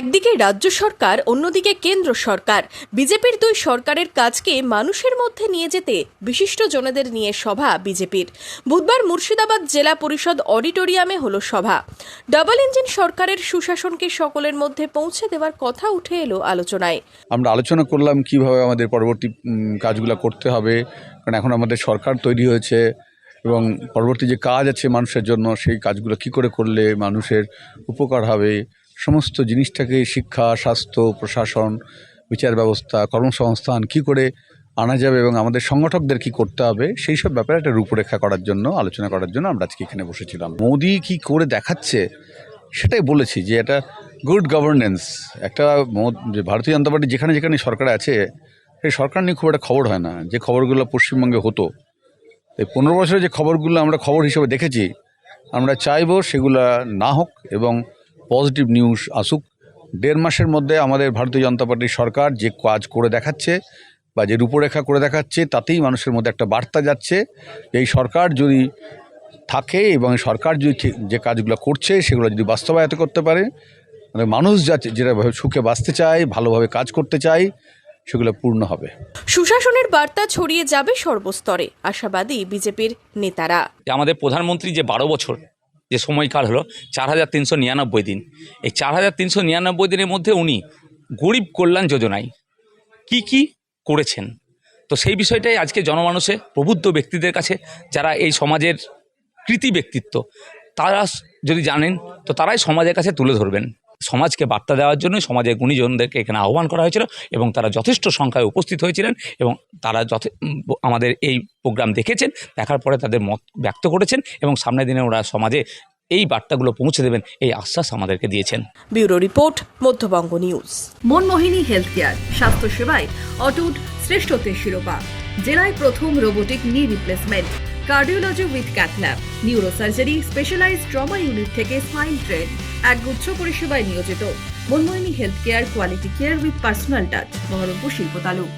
একদিকে রাজ্য সরকার, অন্যদিকে কেন্দ্র সরকার। বিজেপির দুই সরকারের কাজকে মানুষের মধ্যে নিয়ে যেতে বিশিষ্টজনেদের নিয়ে সভা বিজেপির। বুধবার মুর্শিদাবাদ জেলা পরিষদ অডিটোরিয়ামে হলো সভা। ডাবল ইঞ্জিন সরকারের সুশাসনকে সকলের মধ্যে পৌঁছে দেওয়ার কথা উঠে এলো আলোচনায়। আমরা আলোচনা করলাম কিভাবে আমাদের পরবর্তী কাজগুলো করতে হবে, কারণ এখন আমাদের সরকার তৈরি হয়েছে এবং পরবর্তী যে কাজ আছে মানুষের জন্য, সেই কাজগুলো কি করে করলে মানুষের উপকার হবে, সমস্ত জিনিসটাকে শিক্ষা, স্বাস্থ্য, প্রশাসন, বিচার ব্যবস্থা, কর্মসংস্থান কি করে আনা যাবে এবং আমাদের সংগঠকদের কি করতে হবে, সেই সব ব্যাপারে একটা রূপরেখা করার জন্য, আলোচনা করার জন্য আমরা আজকে এখানে বসেছিলাম। মোদি কি করে দেখাচ্ছে সেটাই বলেছি যে এটা গুড গভর্নেন্স। একটা যে ভারতীয় জনতা পার্টি যেখানে যেখানে সরকারে আছে, সেই সরকার নিয়ে খুব একটা খবর হয় না। যে খবরগুলো পশ্চিমবঙ্গে হতো, এই 15 বছরে যে খবরগুলো আমরা খবর হিসেবে দেখেছি, আমরা চাইবো সেগুলো না হোক এবং পজিটিভ নিউজ আসুক। 1.5 মাসের মধ্যে আমাদের ভারতীয় জনতা পার্টির সরকার যে কাজ করে দেখাচ্ছে বা যে রূপরেখা করে দেখাচ্ছে, তাতেই মানুষের মধ্যে একটা বার্তা যাচ্ছে। এই সরকার যদি থাকে এবং সরকার যদি যে কাজগুলো করছে সেগুলো যদি বাস্তবায়িত করতে পারে, মানে মানুষ যেভাবে সুখে বাঁচতে চায়, ভালোভাবে কাজ করতে চায়, সেগুলো পূর্ণ হবে। সুশাসনের বার্তা ছড়িয়ে যাবে সর্বস্তরে, আশাবাদী বিজেপির নেতারা। আমাদের প্রধানমন্ত্রী যে 12 বছর যে সময়কাল হলো 4399 দিন, এই 4399 দিনের মধ্যে উনি গরিব কল্যাণ যোজনায় কি করেছেন, তো সেই বিষয়টাই আজকে জনমানুষে, প্রবুদ্ধ ব্যক্তিদের কাছে, যারা এই সমাজের কৃতি ব্যক্তিত্ব, তারা যদি জানেন তো তারাই সমাজের কাছে তুলে ধরবেন। সমাজকে বার্তা দেওয়ার জন্য সমাজের গুণীজনদেরকে এখানে আহ্বান করা হয়েছিল এবং তারা যথেষ্ট সংখ্যায় উপস্থিত হয়েছিলেন এবং তারা আমাদের এই প্রোগ্রাম দেখেছেন, দেখার পরে তাদের মত ব্যক্ত করেছেন এবং সামনের দিনে ওরা সমাজে এই বার্তাগুলো পৌঁছে দেবেন, এই আশ্বাস আমাদেরকে দিয়েছেন। Bureau report, Madhyabanga news. Manmohini health care, স্বাস্থ্যসেবায় অটুট শ্রেষ্ঠত্বের শিরোপা। জেলায় প্রথম robotic knee replacement, cardiology with cath lab, neurosurgery, specialised trauma unit থেকে স্মাইল ট্রেন, একগুচ্ছ পরিষেবায় নিয়োজিত। Manmohini health care, quality care with personal touch, Baharampur শিল্প তালুক।